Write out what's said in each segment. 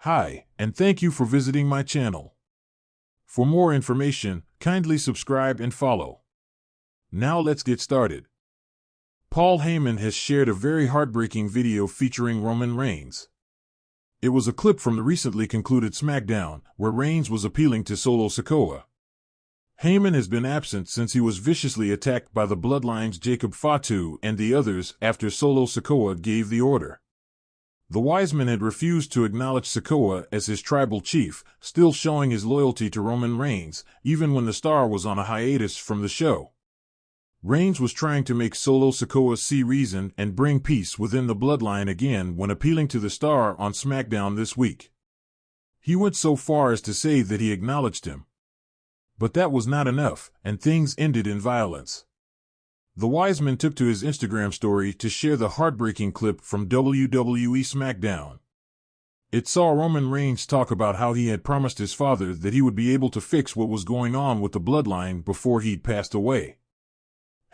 Hi, and thank you for visiting my channel. For more information, kindly subscribe and follow. Now let's get started. Paul Heyman has shared a very heartbreaking video featuring Roman Reigns. It was a clip from the recently concluded SmackDown, where Reigns was appealing to Solo Sikoa. Heyman has been absent since he was viciously attacked by the Bloodline's Jacob Fatu and the others after Solo Sikoa gave the order. The Wiseman had refused to acknowledge Sikoa as his tribal chief, still showing his loyalty to Roman Reigns, even when the star was on a hiatus from the show. Reigns was trying to make Solo Sikoa see reason and bring peace within the Bloodline again when appealing to the star on SmackDown this week. He went so far as to say that he acknowledged him. But that was not enough, and things ended in violence. The Wiseman took to his Instagram story to share the heartbreaking clip from WWE SmackDown. It saw Roman Reigns talk about how he had promised his father that he would be able to fix what was going on with the Bloodline before he'd passed away.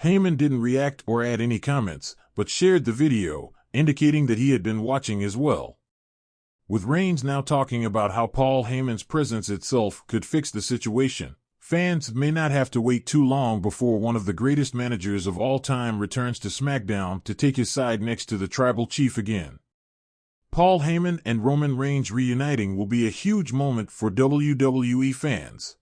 Heyman didn't react or add any comments, but shared the video, indicating that he had been watching as well. With Reigns now talking about how Paul Heyman's presence itself could fix the situation, fans may not have to wait too long before one of the greatest managers of all time returns to SmackDown to take his side next to the tribal chief again. Paul Heyman and Roman Reigns reuniting will be a huge moment for WWE fans.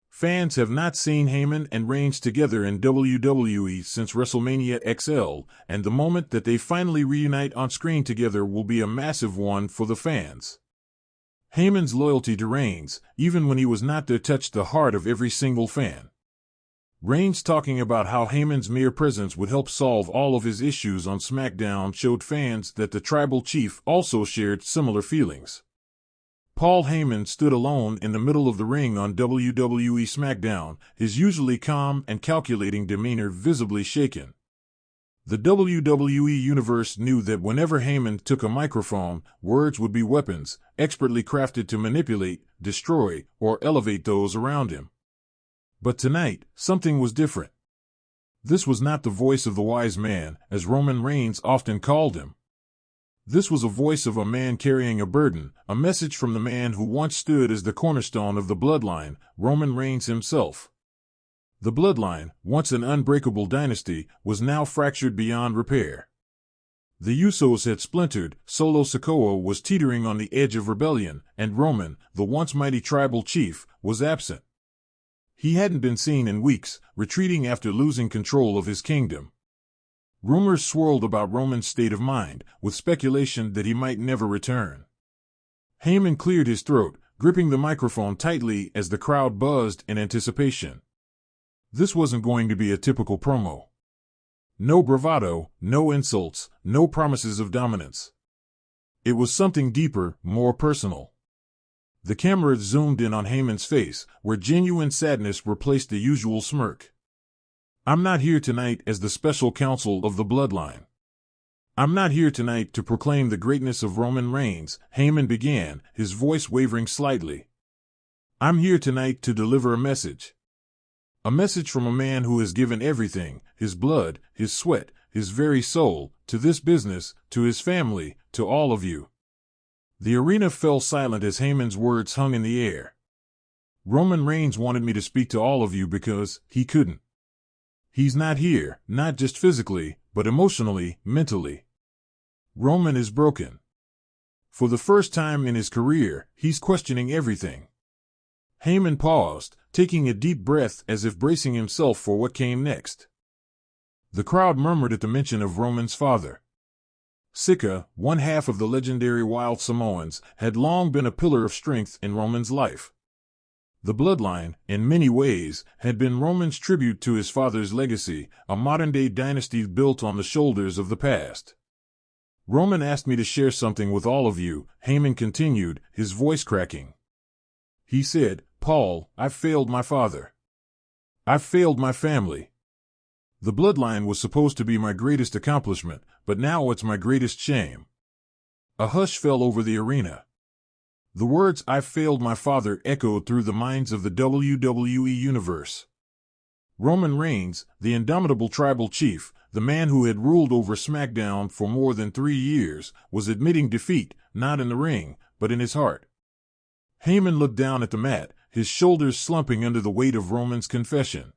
Fans have not seen Heyman and Reigns together in WWE since WrestleMania XL, and the moment that they finally reunite on screen together will be a massive one for the fans. Heyman's loyalty to Reigns, even when he was not there, touched the heart of every single fan. Reigns talking about how Heyman's mere presence would help solve all of his issues on SmackDown showed fans that the tribal chief also shared similar feelings. Paul Heyman stood alone in the middle of the ring on WWE SmackDown, his usually calm and calculating demeanor visibly shaken. The WWE Universe knew that whenever Heyman took a microphone, words would be weapons, expertly crafted to manipulate, destroy, or elevate those around him. But tonight, something was different. This was not the voice of the wise man, as Roman Reigns often called him. This was a voice of a man carrying a burden, a message from the man who once stood as the cornerstone of the Bloodline, Roman Reigns himself. The Bloodline, once an unbreakable dynasty, was now fractured beyond repair. The Usos had splintered, Solo Sikoa was teetering on the edge of rebellion, and Roman, the once mighty tribal chief, was absent. He hadn't been seen in weeks, retreating after losing control of his kingdom. Rumors swirled about Roman's state of mind, with speculation that he might never return. Heyman cleared his throat, gripping the microphone tightly as the crowd buzzed in anticipation. This wasn't going to be a typical promo. No bravado, no insults, no promises of dominance. It was something deeper, more personal. The camera zoomed in on Heyman's face, where genuine sadness replaced the usual smirk. "I'm not here tonight as the special counsel of the Bloodline. I'm not here tonight to proclaim the greatness of Roman Reigns," Heyman began, his voice wavering slightly. "I'm here tonight to deliver a message. A message from a man who has given everything, his blood, his sweat, his very soul, to this business, to his family, to all of you." The arena fell silent as Heyman's words hung in the air. "Roman Reigns wanted me to speak to all of you because he couldn't. He's not here, not just physically, but emotionally, mentally. Roman is broken. For the first time in his career, he's questioning everything." Heyman paused, taking a deep breath as if bracing himself for what came next. The crowd murmured at the mention of Roman's father. Sika, one half of the legendary Wild Samoans, had long been a pillar of strength in Roman's life. The Bloodline, in many ways, had been Roman's tribute to his father's legacy, a modern-day dynasty built on the shoulders of the past. "Roman asked me to share something with all of you," Heyman continued, his voice cracking. "He said, 'Paul, I've failed my father. I've failed my family. The Bloodline was supposed to be my greatest accomplishment, but now it's my greatest shame.'" A hush fell over the arena. The words "I failed my father" echoed through the minds of the WWE Universe. Roman Reigns, the indomitable tribal chief, the man who had ruled over SmackDown for more than 3 years, was admitting defeat, not in the ring, but in his heart. Heyman looked down at the mat, his shoulders slumping under the weight of Roman's confession.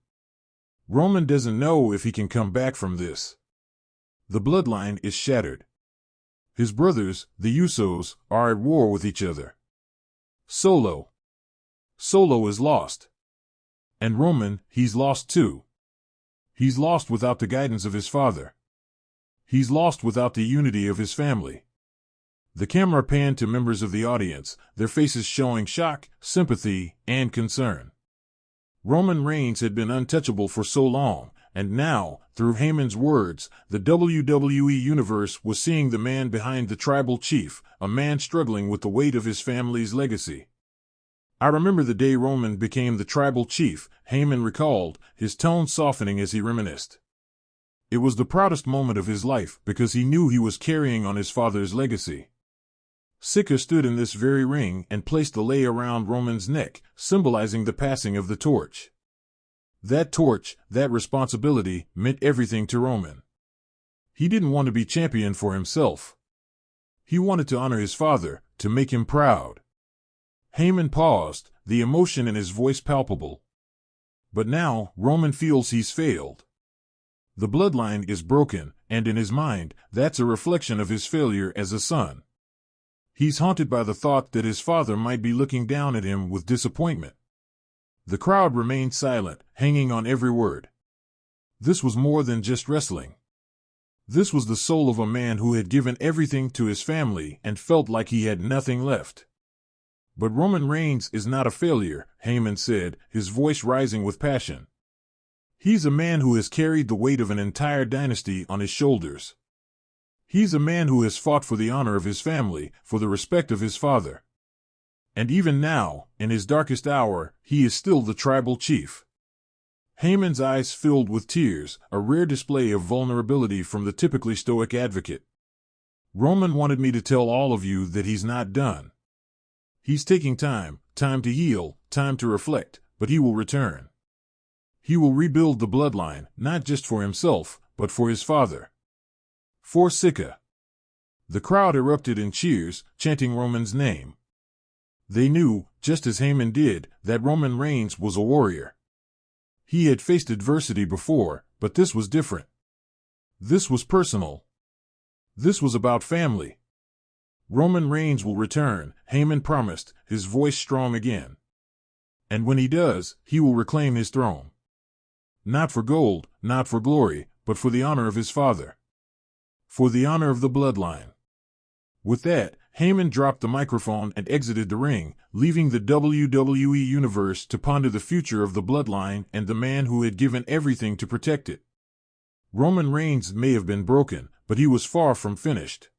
Roman doesn't know if he can come back from this. The bloodline is shattered. His brothers, the Usos, are at war with each other. Solo is lost. And Roman, he's lost too. He's lost without the guidance of his father. He's lost without the unity of his family. The camera panned to members of the audience, their faces showing shock, sympathy, and concern. Roman Reigns had been untouchable for so long, and now, through Heyman's words, the WWE Universe was seeing the man behind the tribal chief, a man struggling with the weight of his family's legacy. "I remember the day Roman became the tribal chief," Heyman recalled, his tone softening as he reminisced. "It was the proudest moment of his life because he knew he was carrying on his father's legacy." Sika stood in this very ring and placed the lei around Roman's neck, symbolizing the passing of the torch. That torch, that responsibility, meant everything to Roman. He didn't want to be champion for himself. He wanted to honor his father, to make him proud. Heyman paused, the emotion in his voice palpable. But now, Roman feels he's failed. The bloodline is broken, and in his mind, that's a reflection of his failure as a son. He's haunted by the thought that his father might be looking down at him with disappointment. The crowd remained silent, hanging on every word. This was more than just wrestling. This was the soul of a man who had given everything to his family and felt like he had nothing left. "But Roman Reigns is not a failure," Heyman said, his voice rising with passion. "He's a man who has carried the weight of an entire dynasty on his shoulders. He's a man who has fought for the honor of his family, for the respect of his father. And even now, in his darkest hour, he is still the tribal chief." Heyman's eyes filled with tears, a rare display of vulnerability from the typically stoic advocate. "Roman wanted me to tell all of you that he's not done. He's taking time to heal, time to reflect, but he will return. He will rebuild the bloodline, not just for himself, but for his father. For Sika." The crowd erupted in cheers, chanting Roman's name. They knew, just as Heyman did, that Roman Reigns was a warrior. He had faced adversity before, but this was different. This was personal. This was about family. "Roman Reigns will return," Heyman promised, his voice strong again. "And when he does, he will reclaim his throne. Not for gold, not for glory, but for the honor of his father. For the honor of the bloodline." With that, Heyman dropped the microphone and exited the ring, leaving the WWE Universe to ponder the future of the bloodline and the man who had given everything to protect it. Roman Reigns may have been broken, but he was far from finished.